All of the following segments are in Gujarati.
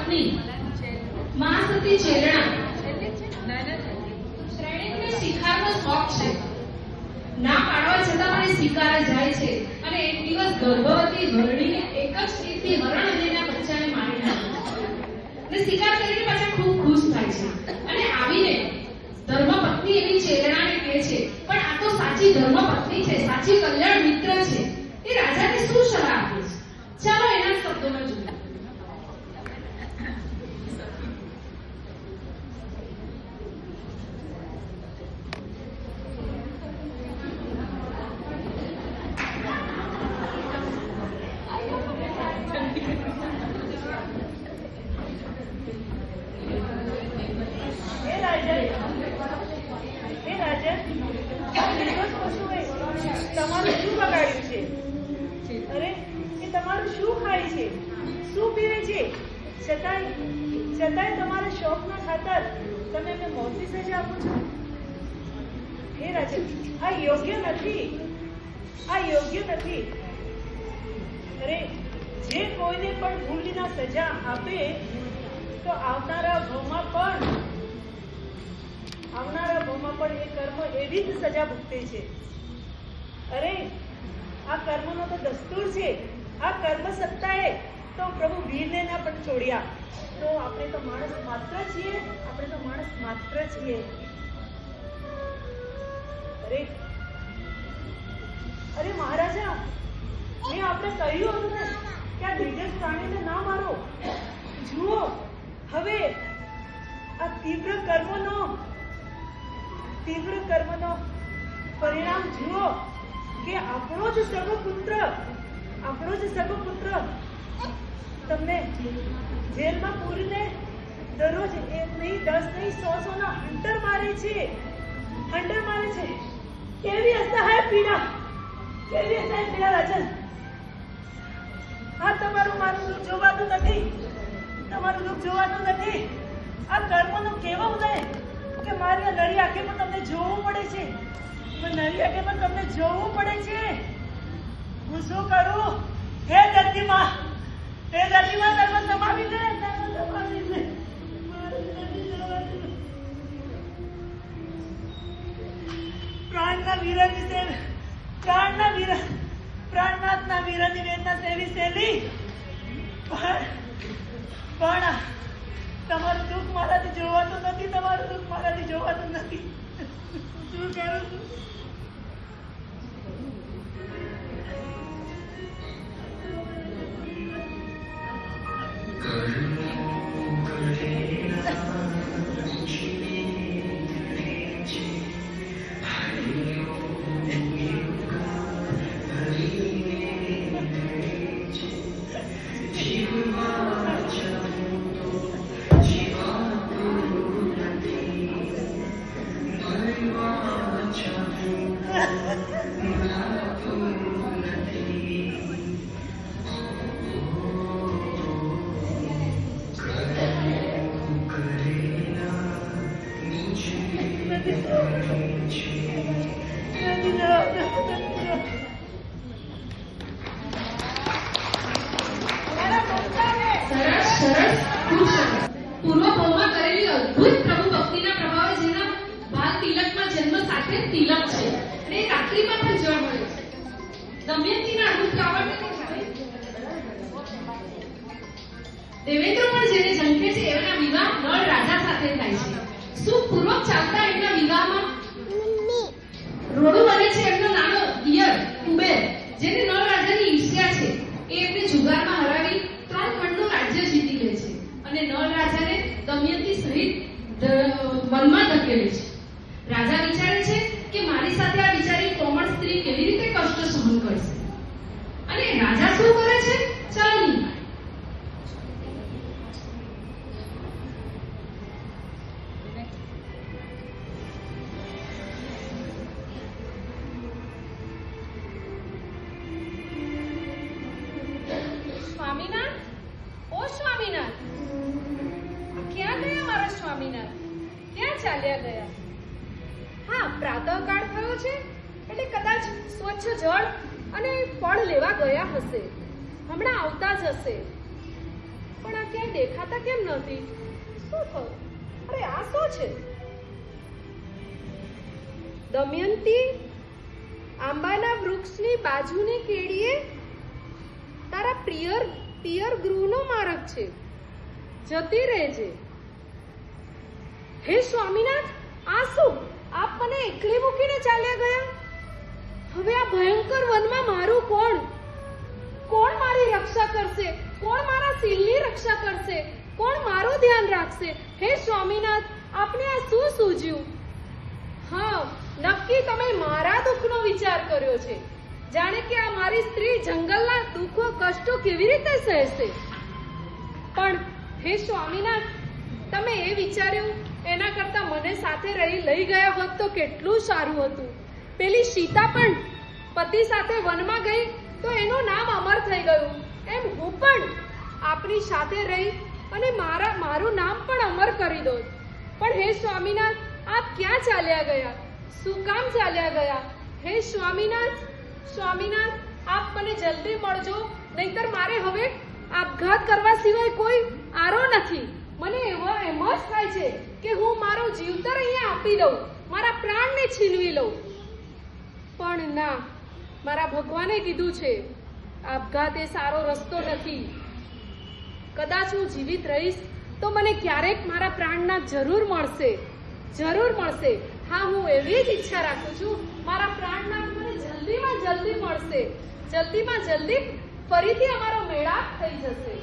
પત્ની માં સતી ચેલણા શ્રેણીને શિકારનો શોખ છે. ના પાડવા છતાં પણ શિકારે જાય છે અને એક દિવસ ગર્ભવતી હરણીને એક જ તીરથી હરણ અને એના બચ્ચાને મારી નાખે અને શિકાર કરીને પાછા ખૂબ ખુશ થાય છે. અને આવીને ધર્મપત્ની એવી ચેલણાને કહે છે, પણ આ તો સાચી ધર્મપત્ની છે, સાચી કલ્યાણ મિત્ર છે. એ રાજાને શું સલાહ આપે છે? ચાલો એના શબ્દોમાં જોઈએ. છતાંય તમારા શોખના ખાતર તમે એમને મોતની સજા આપો છો. હે રાજન, આ યોગ્ય નથી, આ યોગ્ય નથી. અરે, જે કોઈને પણ ભૂલના સજા આપે તો આવનારા ભાવમાં પણ એ કર્મ એવી જ સજા ભૂગતે છે. અરે, આ કર્મનો તો દસ્તુર છે. આ કર્મ સત્તાએ તો પ્રભુ વીરને ના પણ છોડ્યા. તો આપણે તો માણસ માત્ર છીએ, અરે મહારાજા, મેં આપણે કહ્યું હતું ને કે આ નિર્દોષ પ્રાણીને ના મારો. જુઓ હવે આ તીવ્ર કર્મનો પરિણામ જુઓ કે આપણો જ સગો પુત્ર તમને જેલમાં પૂરીને દરરોજ 1 નહીં 10 નહીં 100 ના હંટર મારે છે. કેવી અસહાય પીડા રાજન. આ મારું દુઃખ જોવાતું નથી. આ કર્મનો કેવો ઉદય કે મારી નરી આંખે પણ તમને જોવું પડે છે. હું શું કરું? હે ધરતીમાં, કર્મ સમાવી દે. પ્રાણનાથના વીરની વેદના સેવી સેલી, પણ તમારું દુઃખ મારાથી જોવાતું નથી. શું કરું છું? પૂર્વભાવમાં કરેલી અદ્ભુત પ્રભુ ભક્તિના પ્રભાવે જેના બાલ તિલકમાં જન્મ સાથે તિલક છે અને એ રાત્રિમાં પણ જળ મળે છે. દમયંતીના અદભુત કાવડને દેવેન્દ્ર પણ જેને ઝંખે છે એના વિવાહ નળ રાજા સાથે થાય છે. સુખપૂર્વક ચાલતા એમના વિવાહમાં રોડું બને છે એમનો નાનો દિયર કુબેર, જેને નળ રાજાની ઈર્ષ્યા છે. એ એમને જુગારમાં હરાવી 3 ખંડનું રાજ્ય જીતી લે છે અને નળ રાજાને દમયંતી સહિત વનમાં ધકેલે છે. રાજા વિચારે છે કે મારી સાથે આ બિચારી કોમળ સ્ત્રી કેવી રીતે કષ્ટ સહન કરશે, અને રાજા શું કરે છે? ચાલો નહીં. પ્રાતઃકાળ થયો છે એટલે કદાચ સ્વચ્છ જળ અને ફળ લેવા ગયા હશે. હમણાં આવતા જ હશે. પણ આ ક્યાંય દેખાતા કેમ નથી? શું થયું? અરે આ શું છે? દમયંતી, આંબાના વૃક્ષની બાજુની કેડીએ તારા પિયર ગૃહનો માર્ગ છે, જતી રહેજે. હે સ્વામીનાથ, આ શું? આપ મને એકલી મૂકીને ચાલ્યા ગયા? હવે આ ભયંકર વનમાં મારું કોણ? કોણ મારી રક્ષા કરશે? કોણ મારા શીલની રક્ષા કરશે? કોણ મારું ધ્યાન રાખશે? હે સ્વામીનાથ, આપને આ શું સૂઝ્યું? હા, નક્કી તમે મારા દુઃખનો વિચાર કર્યો છે. જાણે કે આ મારી સ્ત્રી જંગલના દુઃખો કષ્ટો કેવી રીતે સહેશે. પણ હે સ્વામીનાથ, તમે એ વિચાર્યું એના કરતા મને સાથે લઈ ગયા હોત તો કેટલું સારું હતું. પેલી સીતા પણ પતિ સાથે વનમાં ગઈ તો એનું નામ અમર થઈ ગયું. એમ હું પણ આપની સાથે રહી અને મારું નામ પણ અમર કરી દો. પણ હે સ્વામીનાથ, આપ ક્યાં ચાલ્યા ગયા? શું કામ ચાલ્યા ગયા? હે સ્વામીનાથ, સ્વામીનાથ, આપ મને જલ્દી મળજો, નહીતર મારે હવે આપઘાત કરવા સિવાય કોઈ આરો નથી. મને એમ જ થાય છે કે હું મારો જીવતર અહીંયા આપી દઉં, મારા પ્રાણને છીનવી લઉં. પણ ના, મારા ભગવાને કીધું છે આપઘાત એ સારો રસ્તો નથી. કદાચ હું જીવિત રહીશ તો મને ક્યારેક મારા પ્રાણના જરૂર મળશે, જરૂર મળશે. હા, હું એવી જ ઈચ્છા રાખું છું મારા પ્રાણના મને જલ્દીમાં જલ્દી મળશે, જલ્દીમાં જલ્દી ફરીથી અમારો મેળાપ થઈ જશે.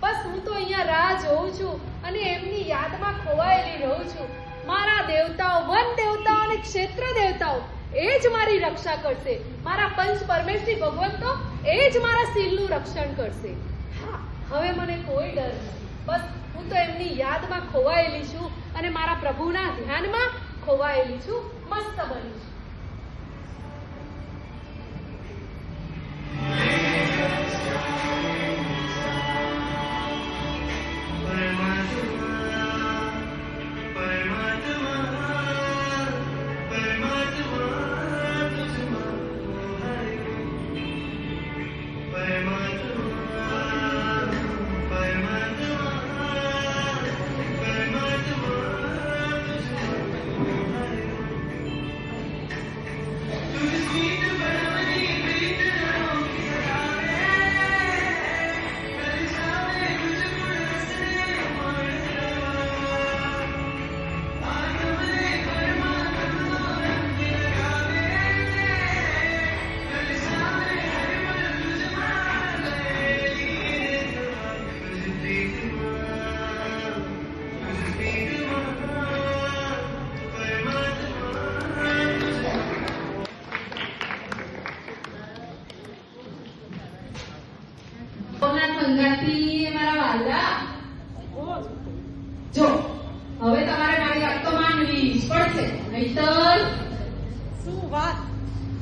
બસ હું તો અહીંયા રાહ જોઉં છું અને એમની યાદમાં ખોવાયેલી રહું છું. મારા દેવતાઓ, વન દેવતાઓ અને ક્ષેત્ર દેવતાઓ એ જ મારી રક્ષા કરશે. મારા પંચ પરમેશ્વરી ભગવંતો એ જ મારા શીલનું રક્ષણ કરશે. હા, હવે મને કોઈ ડર નથી. બસ હું તો એમની યાદમાં ખોવાયેલી છું અને મારા પ્રભુના ધ્યાનમાં ખોવાયેલી છું, મસ્ત બની છું. જો હવે તમારે મારી વાત તો માનવી જ પડશે, નહીતર શું વાત?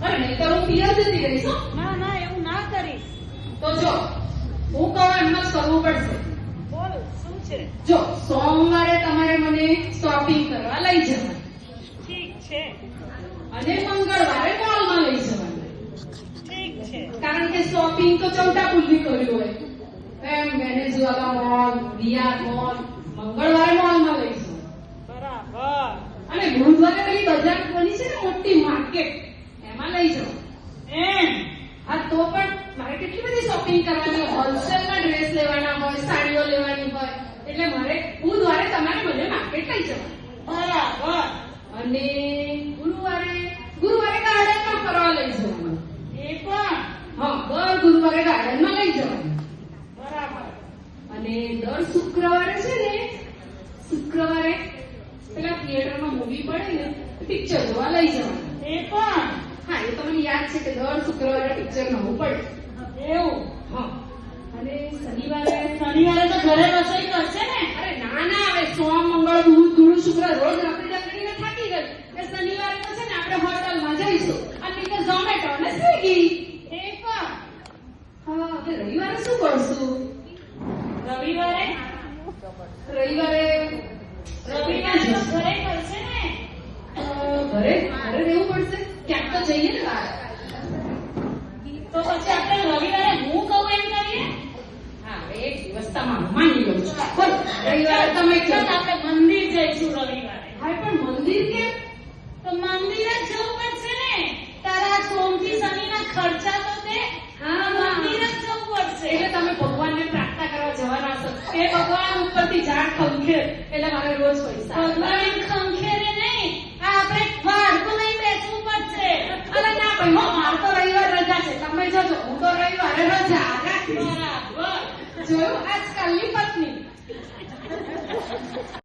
અરે નહીતર હું પિયર જતી રહીશ. હો, ના ના, એવું ના કરીશ. તો જો હું કહું એમ જ કરવું પડશે. બોલ, શું છે? જો સોમવારે તમારે મને શોપિંગ કરવા લઈ જવા, ઠીક છે, અને મંગળવારે મોલમાં લઈ જવાનું. ઠીક છે. કારણ કે શોપિંગ તો ચૌટાપુલની કર્યું હોય એમ વેનેઝુએલા મોલ, રિયાદ મોલ, મંગળવારે મોલમાં લઈ જવાનું. બરાબર. અને બુધવારે પેલી બજાર બની છે ને મોટી માર્કેટ, એમાં લઈ જવાનું. એમ? હા, તો પણ મારે કેટલી બધી શોપિંગ કરવાની હોય, હોલસેલમાં ડ્રેસ લેવાના હોય, સાડીઓ લેવાની હોય, એટલે મારે બુધવારે તમારે મને માર્કેટ લઈ જવાનું. બરાબર. અને ગુરુવારે ગાર્ડનમાં ફરવા લઈ જવાનું. એ પણ? હા, દર ગુરુવારે ગાર્ડનમાં લઈ જવાનું. બરાબર. અને દર શુક્રવારે છે ને, શુક્રવારે પેલા થિયેટરમાં મૂવી પડે ને પિક્ચર જોવા લઈ જવાનું. એ પણ? હા, એ તો મને યાદ છે કે દર શુક્રવારે પિક્ચર નવું પડે. એવું? હા. અને શનિવારે તો ઘરે રસોઈ કરશે ને? અરે ના ના, હવે સોમ, મંગળ, બુધ, ગુરુ, શુક્ર રોજ રખડીને થાકી ગઈ. એટલે શનિવારે તો છે ને આપણે હોટલમાં જઈશું અને કે ઝોમેટો અને સ્વિગી. એ પણ? હા, હવે રવિવારે શું કરશું? રવિવારે રવિવારે તો ઘરે કરશે ને? ઘરે રહેવું પડશે, ક્યાંક તો જઈએ ને બહાર. તો પછી આપણે રવિવારે હું કહું એમ કરીએ. હા, એક દિવસ તમારું માની લઉં છું. બોલ રવિવારે તમે ચાલ કહો. આપણે મંદિર જઈશું રવિવારે. હા પણ મંદિર કેમ? તો મંદિરે જ જવું પડશે ને. તારા સોમથી શનિના ખર્ચા તો દે. હા, મંદિરે જ જવું પડશે. એટલે તમે ભગવાનને પ્રાર્થના કરવા જવાના છો એ ભગવાન ઉપરથી ઝાડ ખંખેર એટલે મારે રોજ પૈસા ભગવાન ખંખેરે નહીં, આ આપણે વાડકું લઈ બેસવું પડશે. અરે ના ભાઈ હો મારે તો રવિવાર રજા છે તમે જજો હું તો રવિવારે રજા રાખીશ બરાબર. જોયું આજકાલની